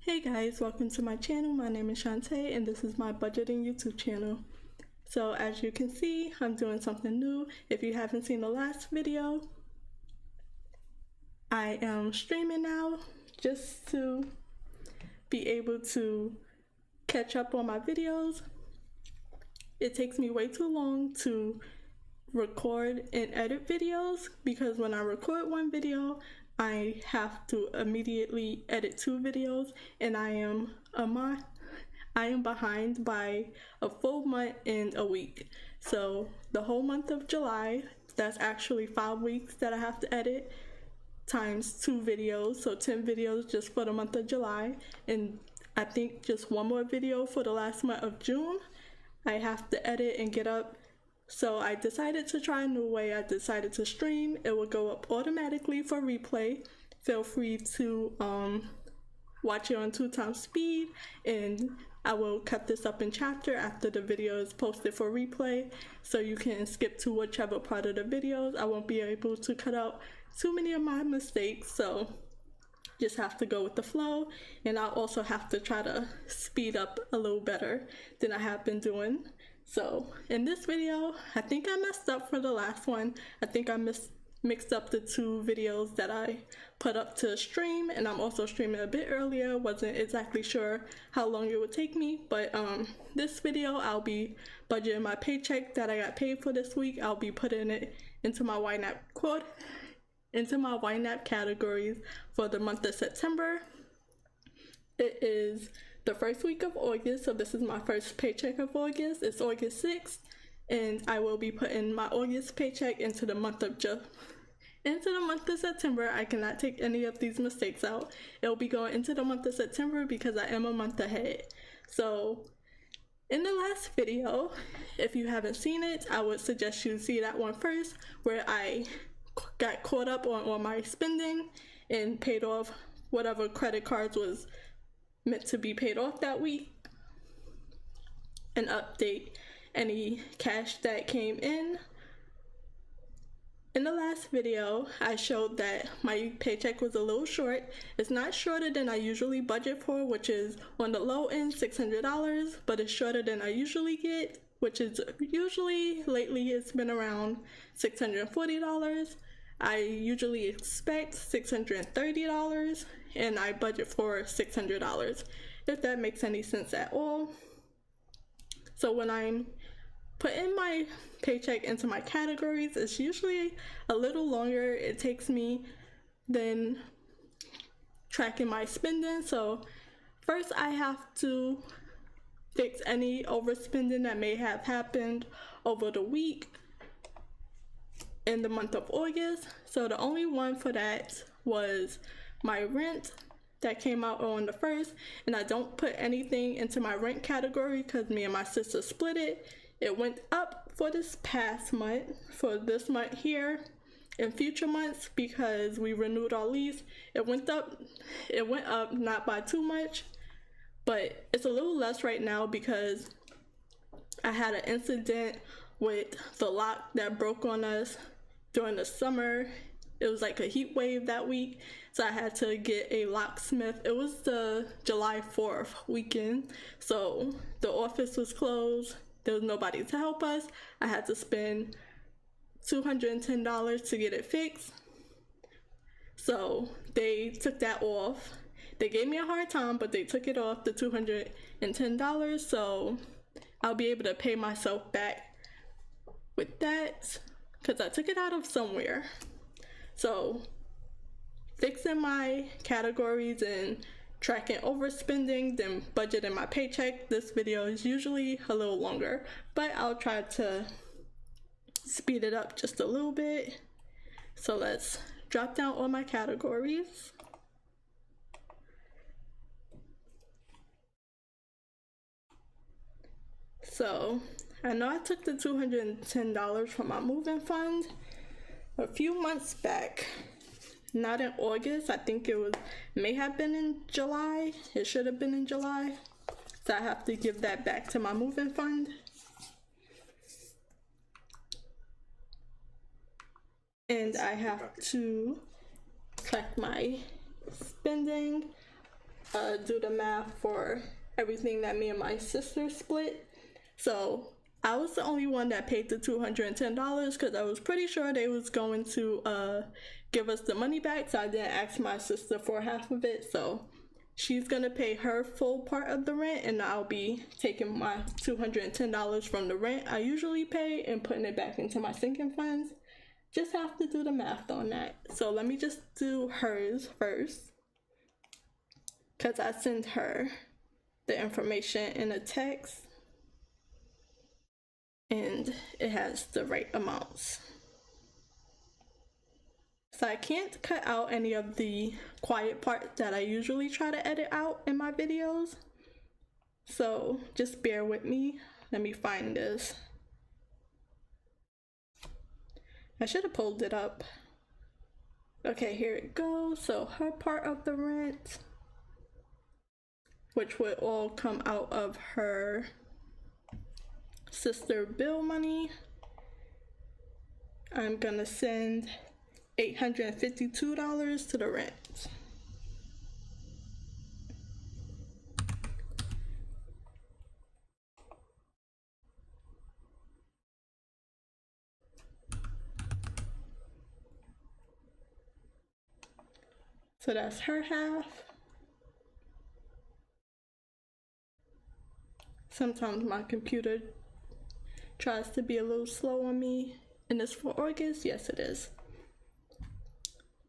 Hey guys, welcome to my channel. My name is Shantae and this is my budgeting YouTube channel. So as you can see, I'm doing something new. If you haven't seen the last video, I am streaming now just to be able to catch up on my videos. It takes me way too long to record and edit videos because when I record one video, I have to immediately edit 2 videos, and I am behind by a full month and a week. So the whole month of July, that's actually 5 weeks that I have to edit, times 2 videos, so 10 videos just for the month of July, and I think just one more video for the last month of June I have to edit and get up. So I decided to try a new way. I decided to stream. It will go up automatically for replay. Feel free to watch it on 2x speed, and I will cut this up in chapter after the video is posted for replay, so you can skip to whichever part of the videos. I won't be able to cut out too many of my mistakes, so just have to go with the flow, and I'll also have to try to speed up a little better than I have been doing. So in this video, I think I messed up for the last one. I think I mixed up the 2 videos that I put up to stream, and I'm also streaming a bit earlier. Wasn't exactly sure how long it would take me, but this video I'll be budgeting my paycheck that I got paid for this week. I'll be putting it into my YNAB categories for the month of September. It is the first week of August, so this is my first paycheck of August. It's August 6th, and I will be putting my August paycheck into the month of September. I cannot take any of these mistakes out. It'll be going into the month of September because I am a month ahead. So in the last video, if you haven't seen it, I would suggest you see that one first, where I got caught up on my spending and paid off whatever credit cards was meant to be paid off that week, and update any cash that came in. In the last video, I showed that my paycheck was a little short. It's not shorter than I usually budget for, which is on the low end $600, but it's shorter than I usually get, which is usually, lately it's been around $640. I usually expect $630, and I budget for $600, if that makes any sense at all. So when I'm putting my paycheck into my categories, it's usually a little longer it takes me than tracking my spending. So first I have to fix any overspending that may have happened over the week in the month of August. So the only one for that was my rent that came out on the 1st, and I don't put anything into my rent category because me and my sister split it. It went up for this past month, for this month here, and future months because we renewed our lease. It went up not by too much, but it's a little less right now because I had an incident with the lock that broke on us during the summer. It was like a heat wave that week, so I had to get a locksmith. It was the July 4th weekend, so the office was closed. There was nobody to help us. I had to spend $210 to get it fixed. So they took that off. They gave me a hard time, but they took it off, the $210, so I'll be able to pay myself back with that because I took it out of somewhere. So fixing my categories and tracking overspending, then budgeting my paycheck. This video is usually a little longer, but I'll try to speed it up just a little bit. So let's drop down all my categories. So I know I took the $210 from my moving fund a few months back. Not in August. I think may have been in July. It should have been in July. So I have to give that back to my moving fund. And I have to track my spending. do the math for everything that me and my sister split. So I was the only one that paid the $210 because I was pretty sure they was going to give us the money back, so I didn't ask my sister for half of it. So she's gonna pay her full part of the rent, and I'll be taking my $210 from the rent I usually pay and putting it back into my sinking funds. Just have to do the math on that. So let me just do hers first, because I sent her the information in a text and it has the right amounts. So I can't cut out any of the quiet part that I usually try to edit out in my videos. So just bear with me. Let me find this. I should have pulled it up. Okay, here it goes. So her part of the rent, which would all come out of her sister bill money. I'm gonna send $852 to the rent. So that's her half. Sometimes my computer tries to be a little slow on me. And it's for August? Yes, it is.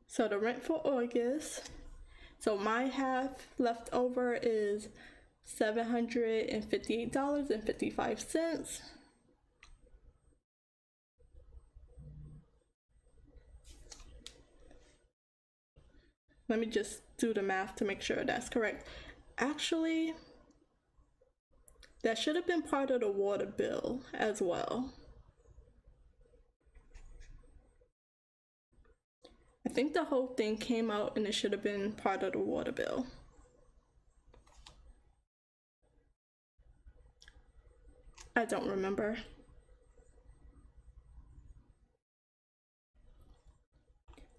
So the rent for August, so my half left over is $758.55. Let me just do the math to make sure that's correct. Actually, that should have been part of the water bill as well. I think the whole thing came out and it should have been part of the water bill. I don't remember.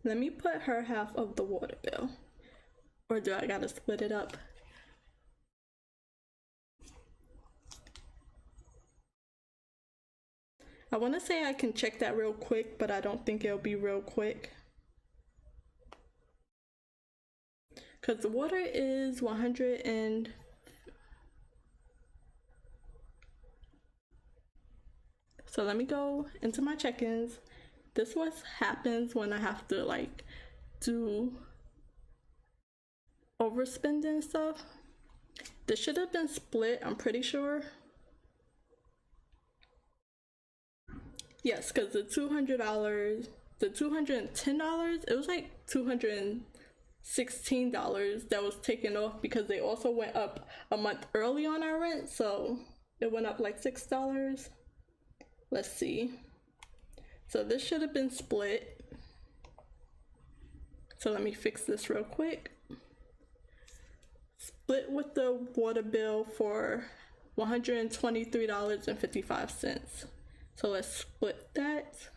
Let me put her half of the water bill. Or do I gotta split it up? I wanna say I can check that real quick, but I don't think it'll be real quick. Because the water is 100 and... So let me go into my check-ins. This what happens when I have to like do overspending stuff. This should have been split, I'm pretty sure. Yes, because the $200, the $210, it was like $216 that was taken off because they also went up a month early on our rent, so it went up like $6. Let's see. So this should have been split. So let me fix this real quick. Split with the water bill for $123.55. So let's split that.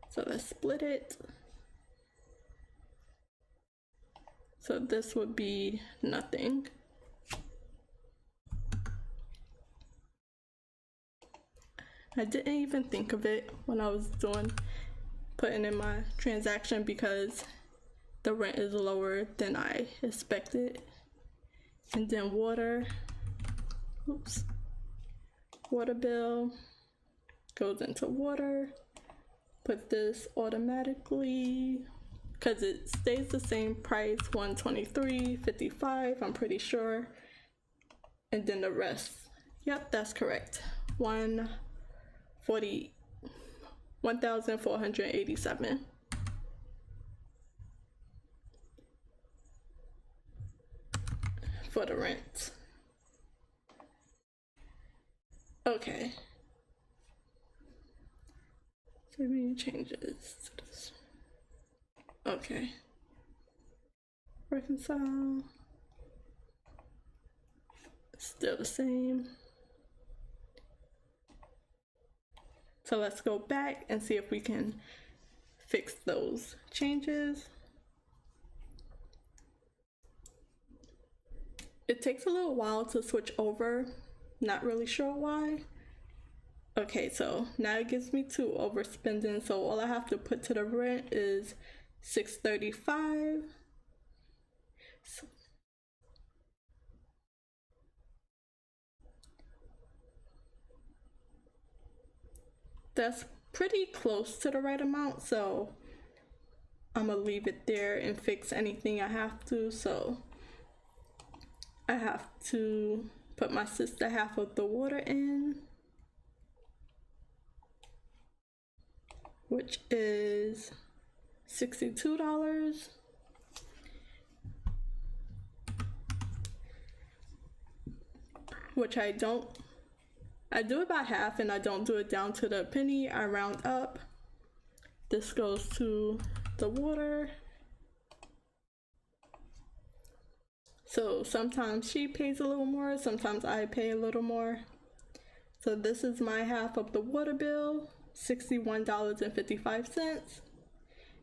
So let's split it. So this would be nothing. I didn't even think of it when I was putting in my transaction because the rent is lower than I expected. And then water, oops, water bill goes into water. Put this automatically, because it stays the same price, $123.55, I'm pretty sure. And then the rest, yep, that's correct. $1,487. For the rent. Okay. So we change this to this. Okay. Reconcile. Still the same. So let's go back and see if we can fix those changes. It takes a little while to switch over, not really sure why. Okay, so now it gives me to overspending, so all I have to put to the rent is $635. So that's pretty close to the right amount, so I'm gonna leave it there and fix anything I have to. So I have to put my sister half of the water in, which is $62. Which I do it by half and I don't do it down to the penny, I round up. This goes to the water. So sometimes she pays a little more, sometimes I pay a little more. So this is my half of the water bill, $61.55.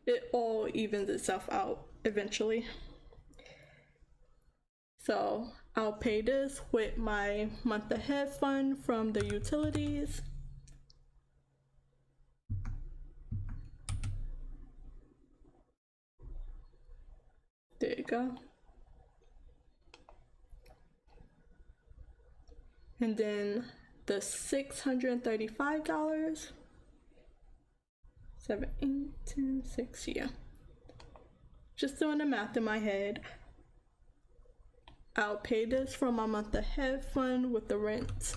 It all evens itself out eventually. So I'll pay this with my month ahead fund from the utilities. There you go. And then the $635, 7, 8, 10, 6, yeah. Just doing the math in my head. I'll pay this from my month ahead fund with the rent.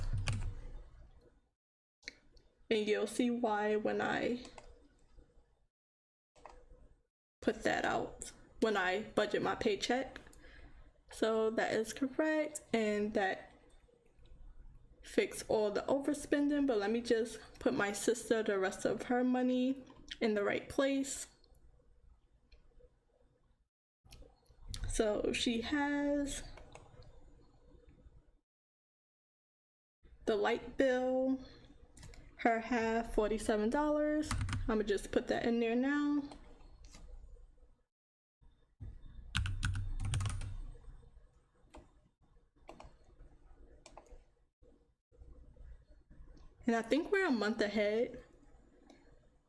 And you'll see why when I put that out, when I budget my paycheck. So that is correct, and that fix all the overspending. But let me just put my sister the rest of her money in the right place. So she has the light bill, her half, $47. I'm gonna just put that in there now. And I think we're a month ahead.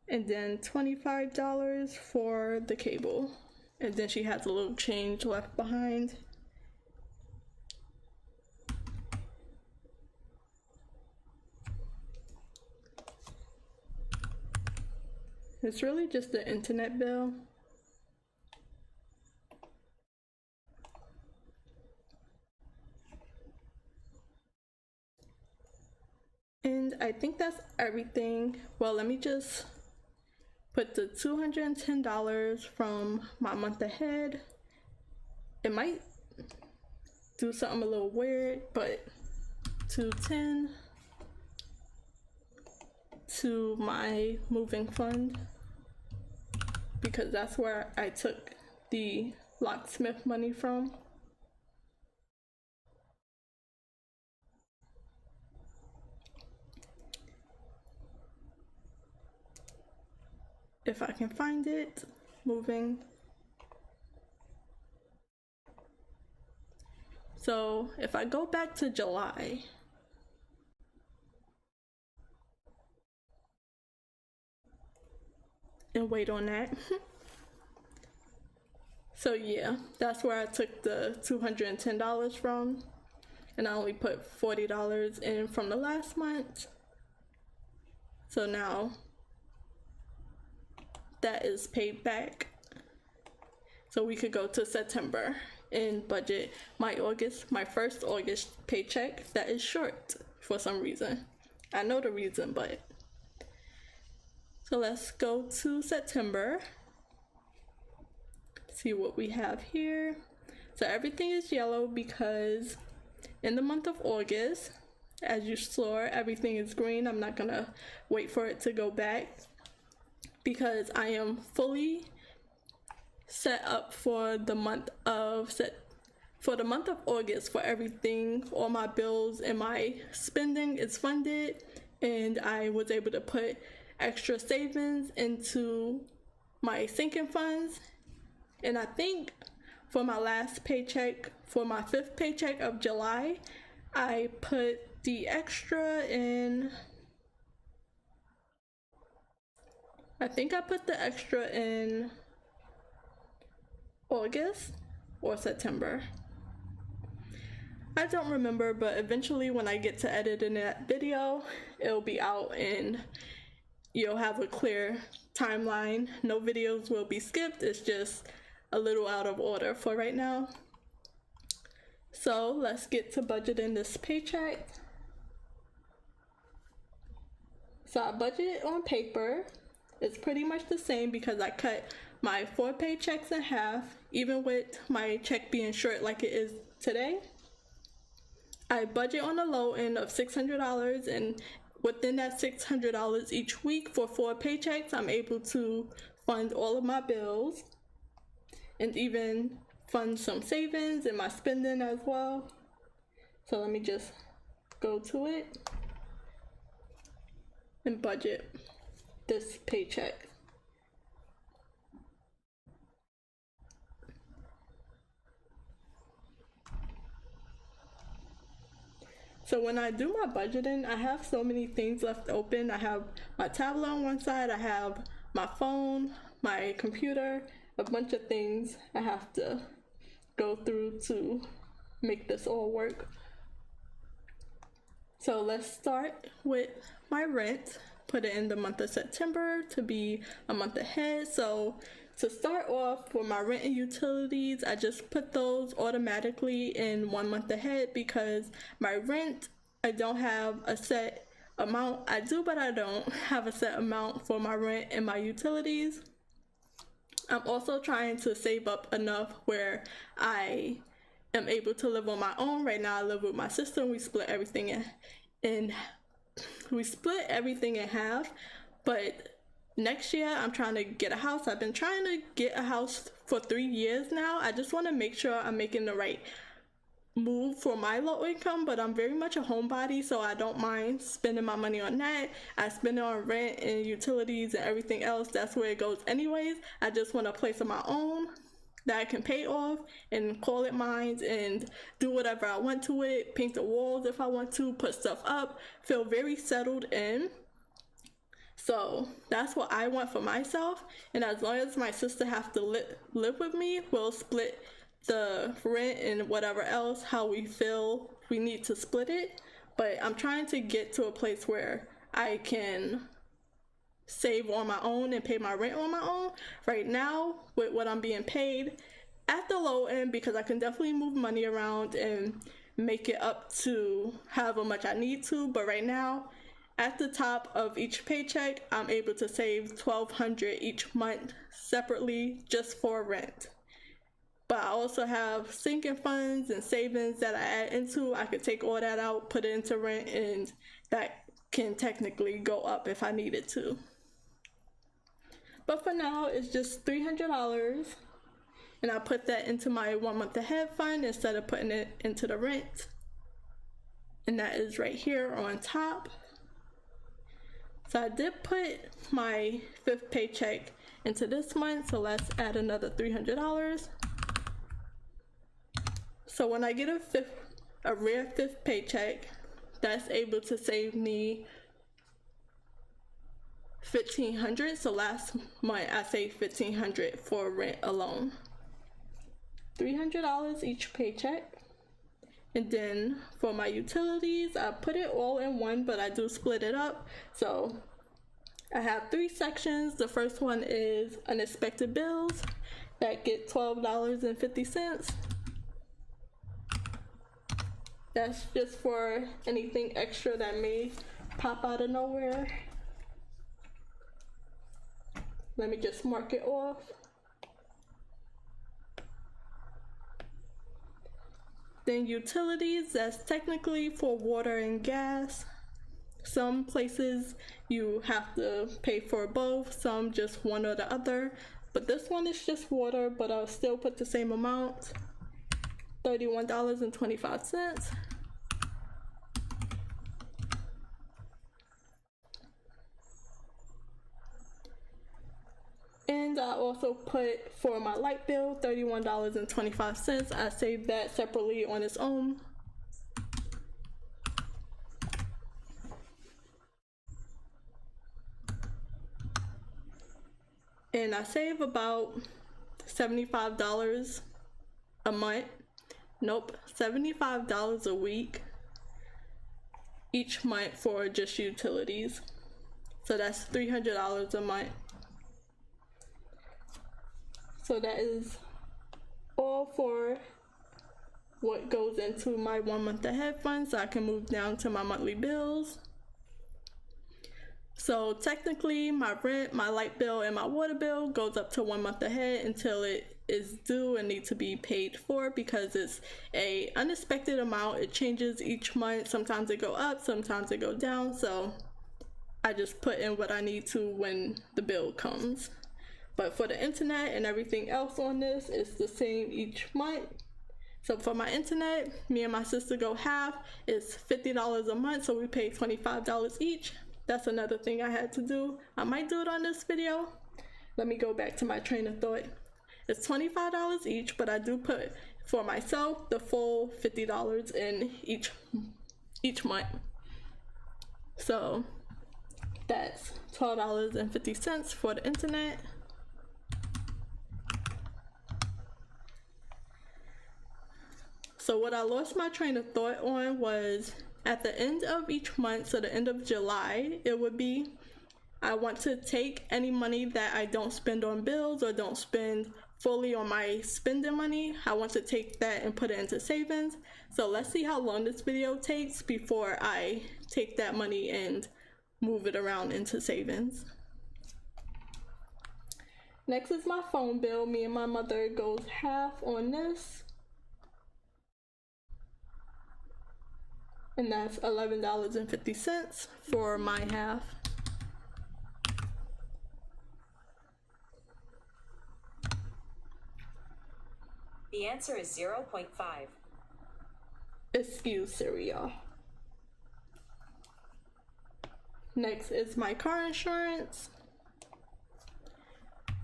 And then $25 for the cable. And then she has a little change left behind. It's really just the internet bill. And I think that's everything. Well, let me just put the $210 from my month ahead. It might do something a little weird, but $210 to my moving fund, because that's where I took the locksmith money from. If I can find it, moving. So if I go back to July, and wait on that. So yeah, that's where I took the $210 from, and I only put $40 in from the last month. So now that is paid back. So we could go to September and budget my first August paycheck that is short for some reason. I know the reason, but. So let's go to September. See what we have here. So everything is yellow because in the month of August, as you saw, everything is green. I'm not gonna wait for it to go back because I am fully set up for the month of August for everything. All my bills and my spending is funded, and I was able to put extra savings into my sinking funds. And I think for my last paycheck, for my 5th paycheck of July, I put the extra in, I think I put the extra in August or September. I don't remember, but eventually when I get to editing that video, it'll be out and you'll have a clear timeline. No videos will be skipped, it's just a little out of order for right now. So let's get to budgeting this paycheck. So I budgeted on paper. It's pretty much the same because I cut my 4 paychecks in half, even with my check being short like it is today. I budget on the low end of $600, and within that $600 each week for 4 paychecks, I'm able to fund all of my bills and even fund some savings and my spending as well. So let me just go to it and budget this paycheck. So when I do my budgeting, I have so many things left open. I have my tablet on one side, I have my phone, my computer, a bunch of things I have to go through to make this all work. So let's start with my rent. Put it in the month of September to be a month ahead. So to start off for my rent and utilities, I just put those automatically in 1 month ahead because my rent, I don't have a set amount. I do, but I don't have a set amount for my rent and my utilities. I'm also trying to save up enough where I am able to live on my own. Right now I live with my sister and we split everything in half, but next year I'm trying to get a house. I've been trying to get a house for 3 years now. I just want to make sure I'm making the right move for my low income, but I'm very much a homebody, so I don't mind spending my money on that. I spend it on rent and utilities and everything else. That's where it goes anyways. I just want a place of my own that I can pay off and call it mine and do whatever I want to it, paint the walls if I want to, put stuff up, feel very settled in. So that's what I want for myself, and as long as my sister has to live with me, we'll split the rent and whatever else, how we feel we need to split it. But I'm trying to get to a place where I can save on my own and pay my rent on my own. Right now, with what I'm being paid at the low end, because I can definitely move money around and make it up to however much I need to, but right now at the top of each paycheck I'm able to save $1,200 each month separately just for rent. But I also have sinking funds and savings that I add into. I could take all that out, put it into rent, and that can technically go up if I needed to. But for now, it's just $300, and I put that into my 1 month ahead fund instead of putting it into the rent. And that is right here on top. So I did put my 5th paycheck into this month, so let's add another $300. So when I get a rare 5th paycheck, that's able to save me $1,500. So last month I saved $1,500 for rent alone. $300 each paycheck. And then for my utilities, I put it all in one, but I do split it up. So I have 3 sections. The first one is unexpected bills that get $12.50. That's just for anything extra that may pop out of nowhere. Let me just mark it off. Then utilities, that's technically for water and gas. Some places you have to pay for both, some just one or the other. But this one is just water, but I'll still put the same amount. $31.25. And I also put for my light bill $31.25. I saved that separately on its own. And I save about $75 a month. Nope, $75 a week each month for just utilities. So that's $300 a month. So that is all for what goes into my 1 month ahead fund, so I can move down to my monthly bills. So technically my rent, my light bill, and my water bill goes up to 1 month ahead until it is due and need to be paid for, because it's a unexpected amount. It changes each month. Sometimes it go up, sometimes it go down. So I just put in what I need to when the bill comes. But for the internet and everything else on this, it's the same each month. So for my internet, me and my sister go half. It's $50 a month, so we pay $25 each. That's another thing I had to do. I might do it on this video. Let me go back to my train of thought. It's $25 each, but I do put for myself the full $50 in each month. So that's $12.50 for the internet. So what I lost my train of thought on was at the end of each month, so the end of July, it would be, I want to take any money that I don't spend on bills or don't spend fully on my spending money. I want to take that and put it into savings. So let's see how long this video takes before I take that money and move it around into savings. Next is my phone bill. Me and my mother goes half on this. And that's $11.50 for my half. The answer is 0.5. Excuse Siri, y'all. Next is my car insurance.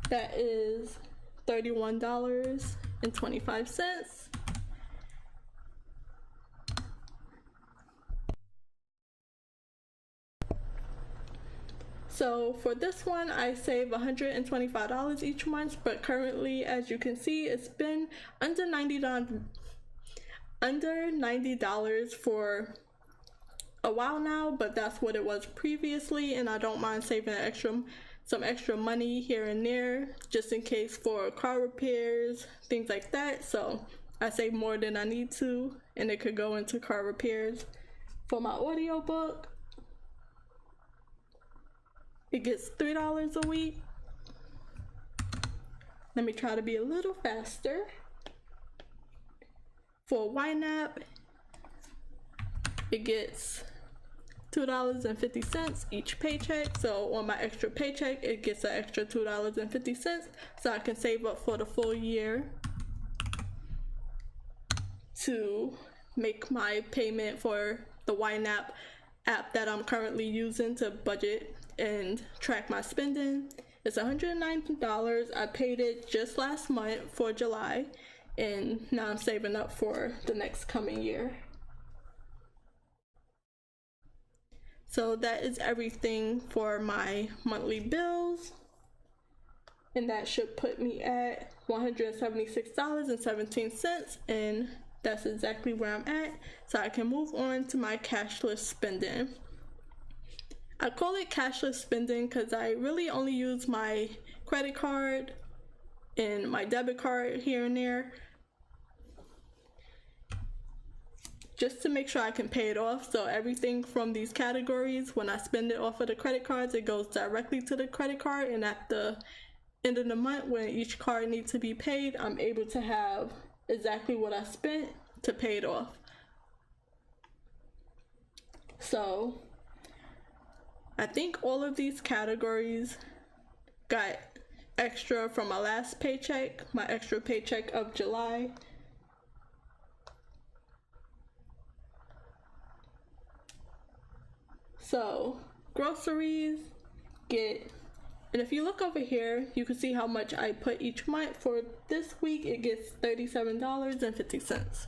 That is $31.25. So for this one, I save $125 each month, but currently, as you can see, it's been under $90 for a while now, but that's what it was previously, and I don't mind saving some extra money here and there just in case for car repairs, things like that. So I save more than I need to, and it could go into car repairs. For my audiobook, it gets $3 a week. Let me try to be a little faster. For YNAB, it gets $2.50 each paycheck. So on my extra paycheck, it gets an extra $2.50, so I can save up for the full year to make my payment for the YNAB app that I'm currently using to budget and track my spending. It's $109. I paid it just last month for July, and now I'm saving up for the next coming year. So that is everything for my monthly bills, and that should put me at $176.17, and that's exactly where I'm at. So I can move on to my cashless spending. I call it cashless spending because I really only use my credit card and my debit card here and there, just to make sure I can pay it off. So everything from these categories, when I spend it off of the credit cards, it goes directly to the credit card, and at the end of the month when each card needs to be paid, I'm able to have exactly what I spent to pay it off. So I think all of these categories got extra from my last paycheck, my extra paycheck of July. So groceries get And if you look over here, you can see how much I put each month. For this week, it gets $37.50.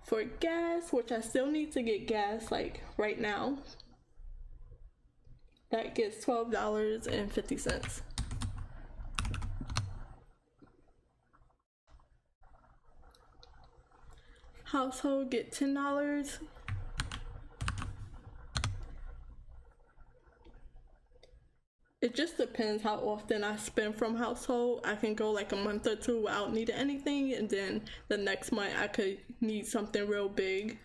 For gas, which I still need to get gas like right now, that gets $12.50. Household get $10. It just depends how often I spend from household. I can go like a month or two without needing anything, and then the next month I could need something real big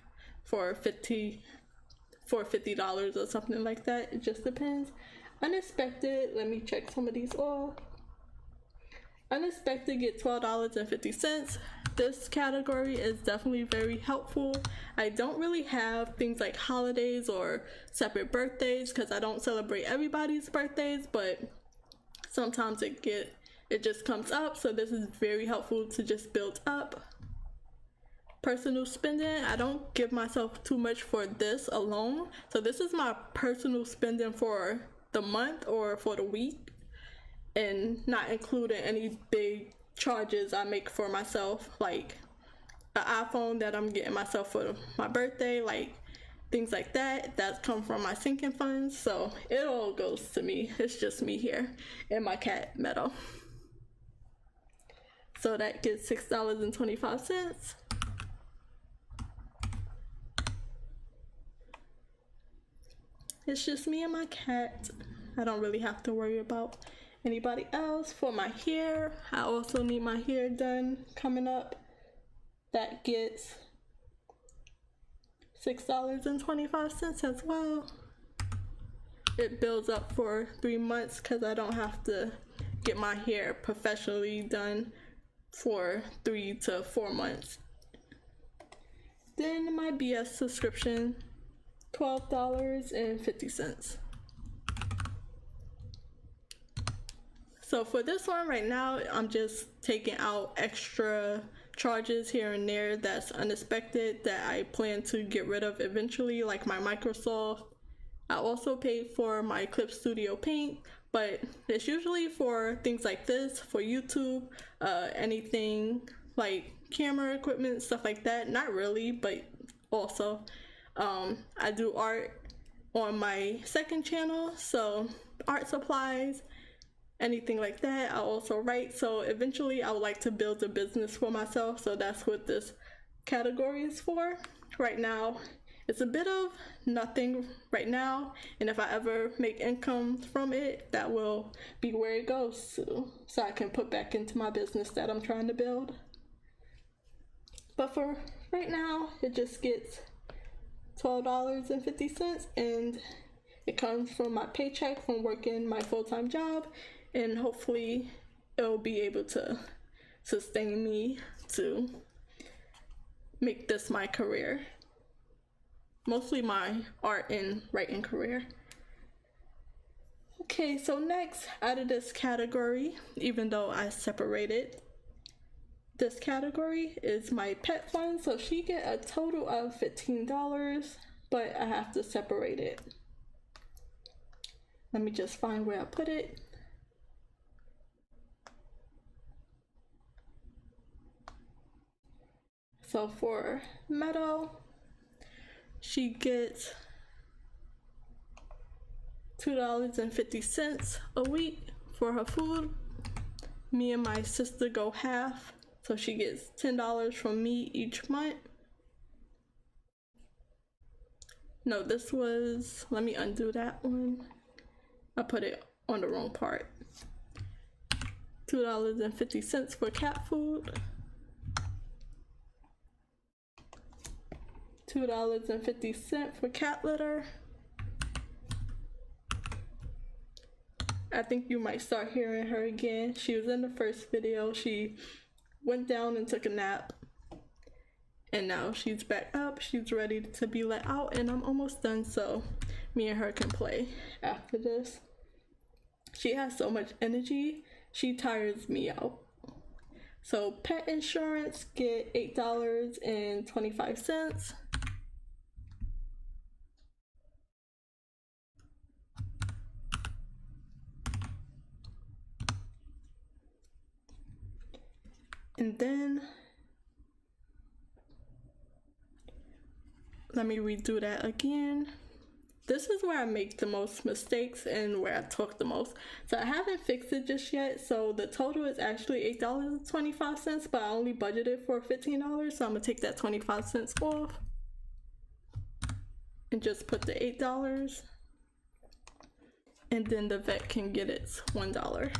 for $50 or something like that. It just depends. Unexpected, let me check some of these off. Unexpected get $12.50. This category is definitely very helpful. I don't really have things like holidays or separate birthdays because I don't celebrate everybody's birthdays, but sometimes it just comes up, so this is very helpful to just build up. Personal spending, I don't give myself too much for this alone, so this is my personal spending for the month or for the week, and not including any big charges I make for myself, like an iPhone that I'm getting myself for my birthday, like things like that. That's come from my sinking funds, so it all goes to me. It's just me here and my cat Meadow. So that gets $6.25. It's just me and my cat. I don't really have to worry about anybody else. For my hair, I also need my hair done coming up. That gets $6.25 as well. It builds up for 3 months because I don't have to get my hair professionally done for 3 to 4 months. Then my BS subscription, $12.50. So for this one right now, I'm just taking out extra charges here and there that's unexpected that I plan to get rid of eventually, like my Microsoft. I also paid for my Clip Studio Paint, but it's usually for things like this, for YouTube, anything like camera equipment, stuff like that. Not really, but also. I do art on my second channel, so art supplies, anything like that. I also write, so eventually I would like to build a business for myself, so that's what this category is for. Right now, it's a bit of nothing right now, and if I ever make income from it, that will be where it goes to, so I can put back into my business that I'm trying to build. But for right now, it just gets $12.50, and it comes from my paycheck from working my full-time job, and hopefully it'll be able to sustain me to make this my career, mostly my art and writing career. Okay, so next out of this category, even though I separated this category, is my pet fund. So she get a total of $15, but I have to separate it. Let me just find where I put it. So for Meadow, she gets $2.50 a week for her food. Me and my sister go half, so she gets $10 from me each month. No, this was, let me undo that one. I put it on the wrong part. $2.50 for cat food. $2.50 for cat litter. I think you might start hearing her again. She was in the first video. She went down and took a nap, and now she's back up. She's ready to be let out, and I'm almost done, so me and her can play after this. She has so much energy, she tires me out. So pet insurance, get $8.25. And then let me redo that again. This is where I make the most mistakes and where I talk the most. So I haven't fixed it just yet. So the total is actually $8.25, but I only budgeted for $15. So I'm gonna take that 25 cents off and just put the $8. And then the vet can get its $1.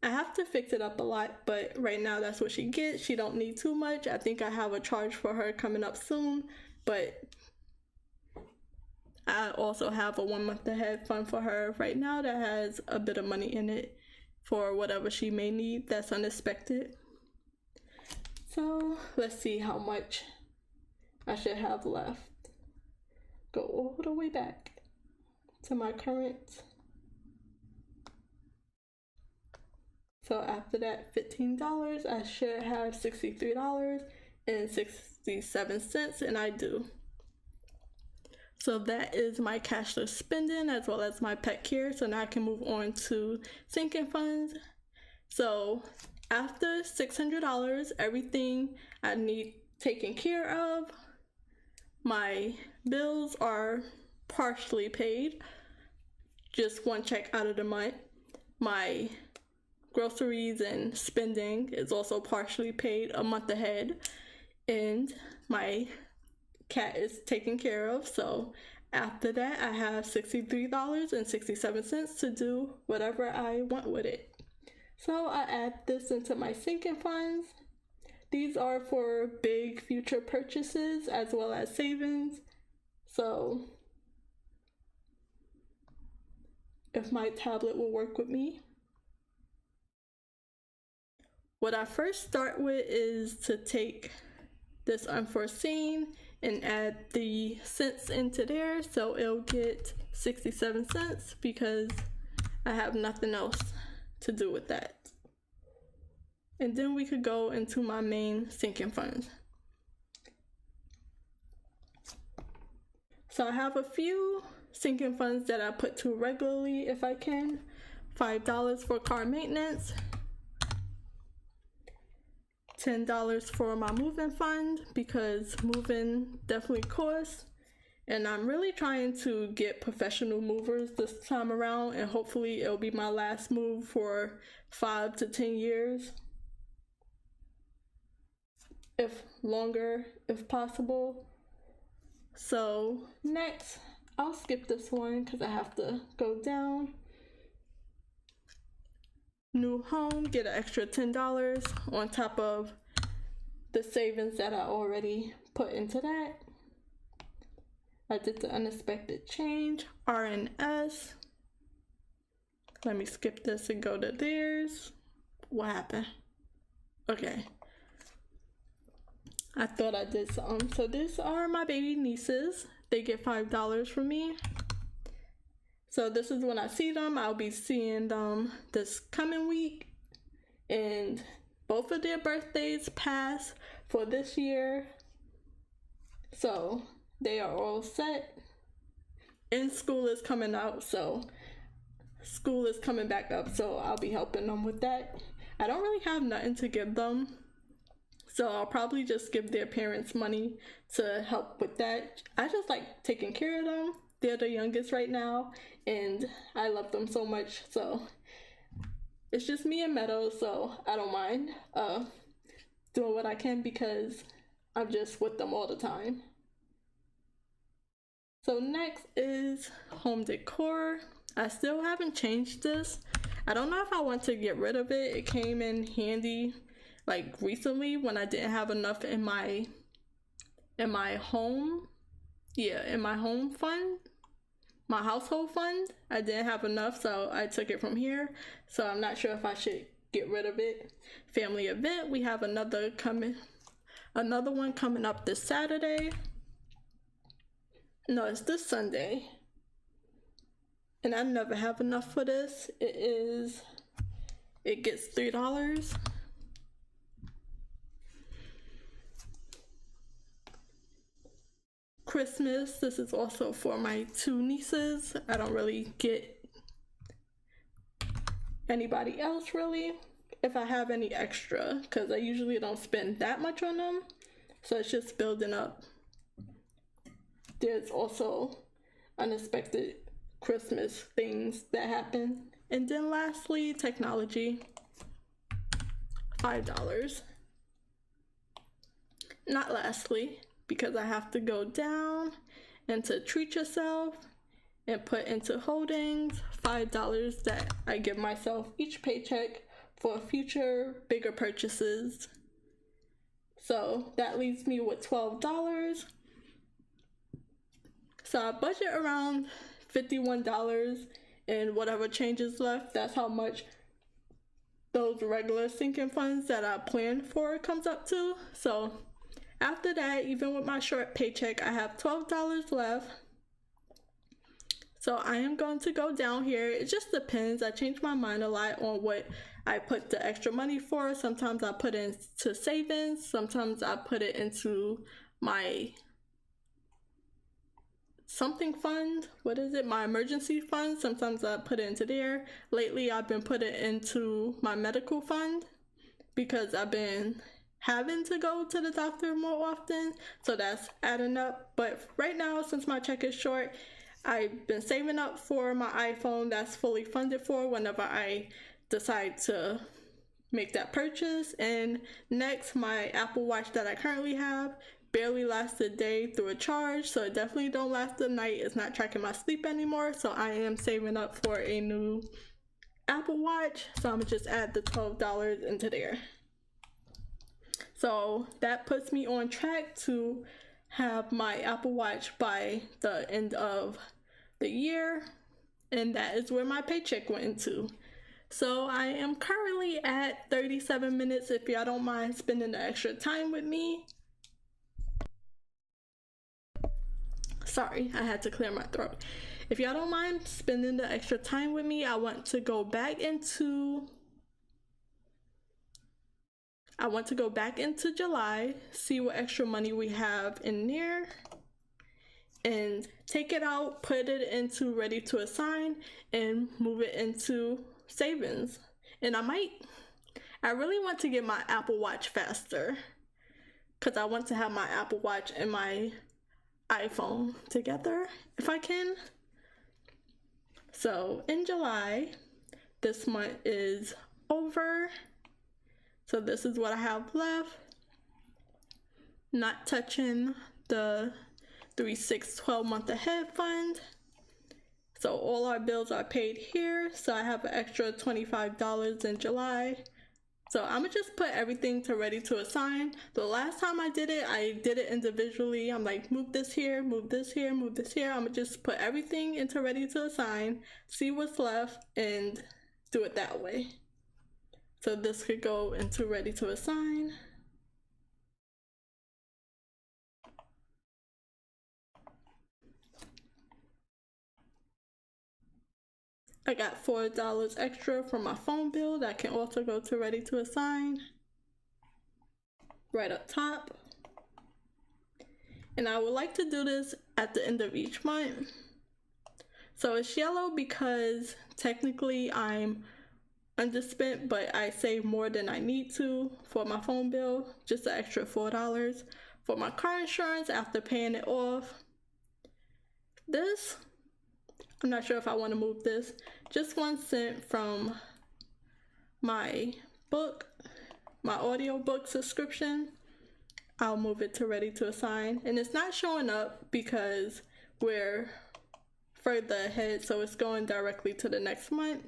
I have to fix it up a lot, but right now that's what she gets. She don't need too much. I think I have a charge for her coming up soon, but I also have a 1 month ahead fund for her right now that has a bit of money in it for whatever she may need that's unexpected. So let's see how much I should have left. Go all the way back to my current. So after that $15, I should have $63.67, and I do. So that is my cashless spending as well as my pet care. So now I can move on to sinking funds. So after $600, everything I need taken care of. My bills are partially paid, just one check out of the month. My groceries and spending is also partially paid a month ahead, and my cat is taken care of. So after that, I have $63.67 to do whatever I want with it. So I add this into my sinking funds. These are for big future purchases as well as savings. So if my tablet will work with me. What I first start with is to take this unforeseen and add the cents into there, so it'll get 67 cents because I have nothing else to do with that. And then we could go into my main sinking funds. So I have a few sinking funds that I put to regularly if I can. $5 for car maintenance, $10 for my moving fund because moving definitely costs, and I'm really trying to get professional movers this time around, and hopefully it'll be my last move for 5 to 10 years, if longer if possible. So next, I'll skip this one because I have to go down. New home, get an extra $10 on top of the savings that I already put into that. I did the unexpected change, R&S. Let me skip this and go to theirs. What happened? Okay. I thought I did something. So these are my baby nieces. They get $5 from me. So this is when I see them. I'll be seeing them this coming week. And both of their birthdays pass for this year. So they are all set. And school is coming out. So school is coming back up. So I'll be helping them with that. I don't really have nothing to give them. So I'll probably just give their parents money to help with that. I just like taking care of them. They're the youngest right now, and I love them so much. So it's just me and Meadow, so I don't mind doing what I can because I'm just with them all the time. So next is home decor. I still haven't changed this. I don't know if I want to get rid of it. It came in handy like recently when I didn't have enough in my home. Yeah, in my home fund. My household fund, I didn't have enough, so I took it from here. So I'm not sure if I should get rid of it. Family event, we have another one coming up this Saturday. No, it's this Sunday. And I never have enough for this. It gets $3. Christmas. This is also for my 2 nieces. I don't really get anybody else really if I have any extra, because I usually don't spend that much on them, so it's just building up. There's also unexpected Christmas things that happen. And then lastly, technology, $5. Not lastly, because I have to go down into treat yourself and put into holdings $5 that I give myself each paycheck for future bigger purchases. So that leaves me with $12. So I budget around $51, and whatever changes left, that's how much those regular sinking funds that I planned for comes up to. So after that, even with my short paycheck, I have $12 left. So I am going to go down here. It just depends. I change my mind a lot on what I put the extra money for. Sometimes I put it into savings. Sometimes I put it into my something fund. What is it? My emergency fund. Sometimes I put it into there. Lately, I've been putting it into my medical fund because I've been having to go to the doctor more often. So that's adding up. But right now, since my check is short, I've been saving up for my iPhone. That's fully funded for whenever I decide to make that purchase. And next, my Apple Watch that I currently have barely lasts a day through a charge, so it definitely don't last the night. It's not tracking my sleep anymore, so I am saving up for a new Apple Watch. So I'm gonna just add the $12 into there. So that puts me on track to have my Apple Watch by the end of the year, and that is where my paycheck went into. So I am currently at 37 minutes. If y'all don't mind spending the extra time with me. Sorry, I had to clear my throat. If y'all don't mind spending the extra time with me, I want to go back into July, see what extra money we have in there, and take it out, put it into ready to assign, and move it into savings. And I really want to get my Apple Watch faster, because I want to have my Apple Watch and my iPhone together if I can. So in July, this month is over. So this is what I have left. Not touching the 3-6-12 month ahead fund. So all our bills are paid here. So I have an extra $25 in July. So I'm gonna just put everything to ready to assign. The last time I did it individually. I'm like, move this here, move this here, move this here. I'm gonna just put everything into ready to assign, see what's left, and do it that way. So this could go into ready to assign. I got $4 extra for my phone bill that can also go to ready to assign. Right up top. And I would like to do this at the end of each month. So it's yellow because technically I'm underspent, but I save more than I need to for my phone bill, just an extra $4. For my car insurance after paying it off. This, I'm not sure if I want to move this, just 1 cent from my book, my audiobook subscription. I'll move it to ready to assign, and it's not showing up because we're further ahead, so it's going directly to the next month.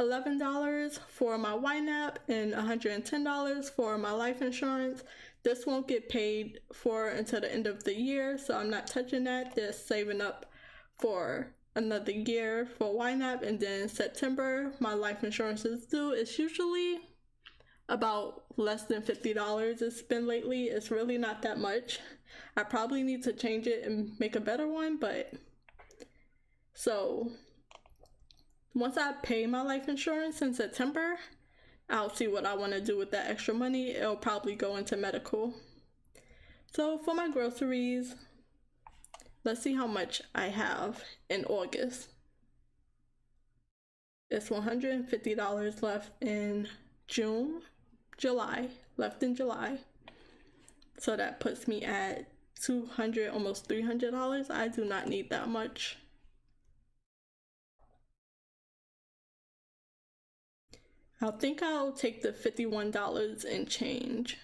$11 for my YNAB and $110 for my life insurance. This won't get paid for until the end of the year, so I'm not touching that. Just saving up for another year for YNAB, and then September my life insurance is due. It's usually about less than $50 it's been lately. It's really not that much. I probably need to change it and make a better one, but so once I pay my life insurance in September, I'll see what I want to do with that extra money. It'll probably go into medical. So for my groceries, let's see how much I have in August. It's $150 left in July, left in July. So that puts me at $200, almost $300. I do not need that much. I think I'll take the $51 and change.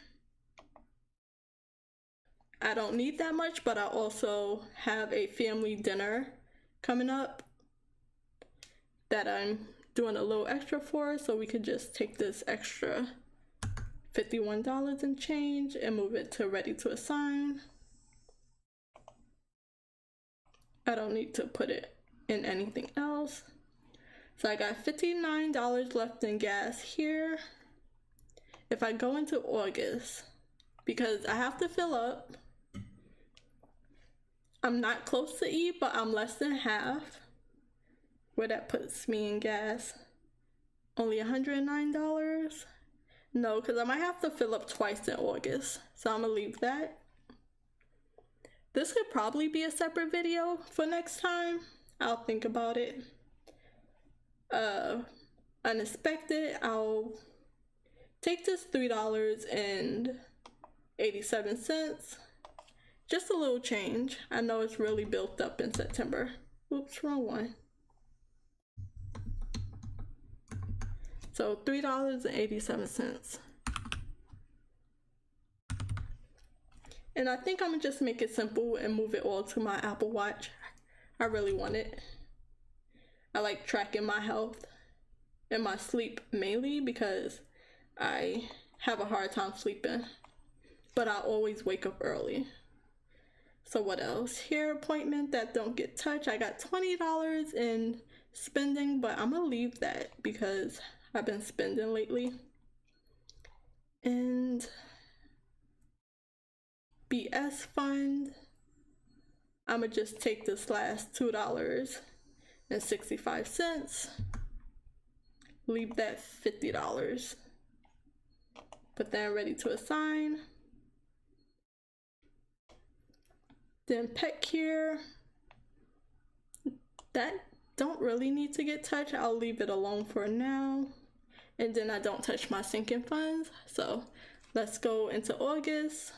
I don't need that much, but I also have a family dinner coming up that I'm doing a little extra for, so we could just take this extra $51 and change and move it to ready to assign. I don't need to put it in anything else. So I got $59 left in gas here. If I go into August, because I have to fill up, I'm not close to E, but I'm less than half, where that puts me in gas. Only $109. No, because I might have to fill up twice in August, so I'm gonna leave that. This could probably be a separate video for next time. I'll think about it. Unexpected, I'll take this $3.87. Just a little change. I know it's really built up in September. Oops, wrong one. So $3.87. And I think I'm gonna just make it simple and move it all to my Apple Watch. I really want it. I like tracking my health and my sleep mainly because I have a hard time sleeping, but I always wake up early. So what else? Hair appointment that don't get touched. I got $20 in spending, but I'm gonna leave that because I've been spending lately. And BS fund, I'm gonna just take this last $2.65, leave that $50, put that ready to assign. Then pet care, that don't really need to get touched. I'll leave it alone for now. And then I don't touch my sinking funds. So let's go into August.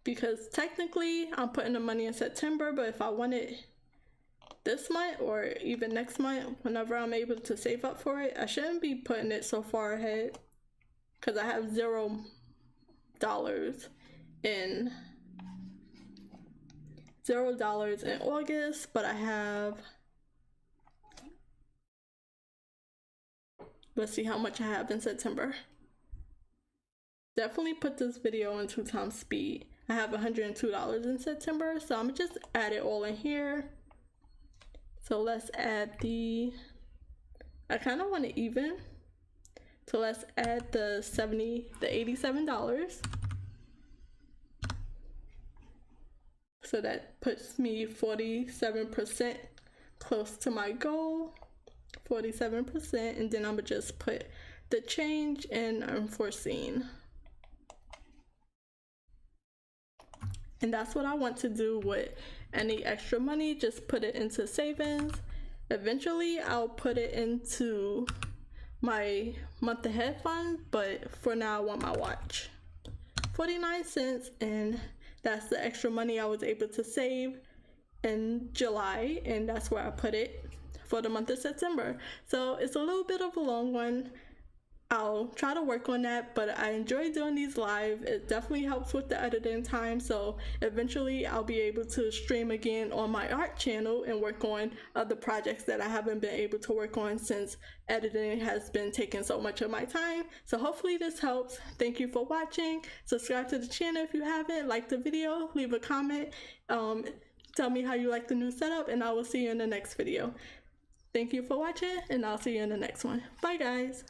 Because technically I'm putting the money in September, but if I want it this month or even next month, whenever I'm able to save up for it, I shouldn't be putting it so far ahead because I have $0 in August, but I have, let's see how much I have in September. Definitely put this video in 2x speed. I have $102 in September, so I'm just add it all in here. So let's add I kind of want it even. So let's add the $87. So that puts me 47% close to my goal, 47%, and then I'm gonna just put the change in unforeseen. And that's what I want to do with any extra money, just put it into savings. Eventually I'll put it into my month ahead fund, but for now I want my watch. 49 cents, and that's the extra money I was able to save in July, and that's where I put it for the month of September. So it's a little bit of a long one. I'll try to work on that, but I enjoy doing these live. It definitely helps with the editing time, so eventually I'll be able to stream again on my art channel and work on other projects that I haven't been able to work on since editing has been taking so much of my time. So hopefully this helps. Thank you for watching. Subscribe to the channel if you haven't. Like the video, leave a comment, tell me how you like the new setup, and I will see you in the next video. Thank you for watching, and I'll see you in the next one. Bye guys.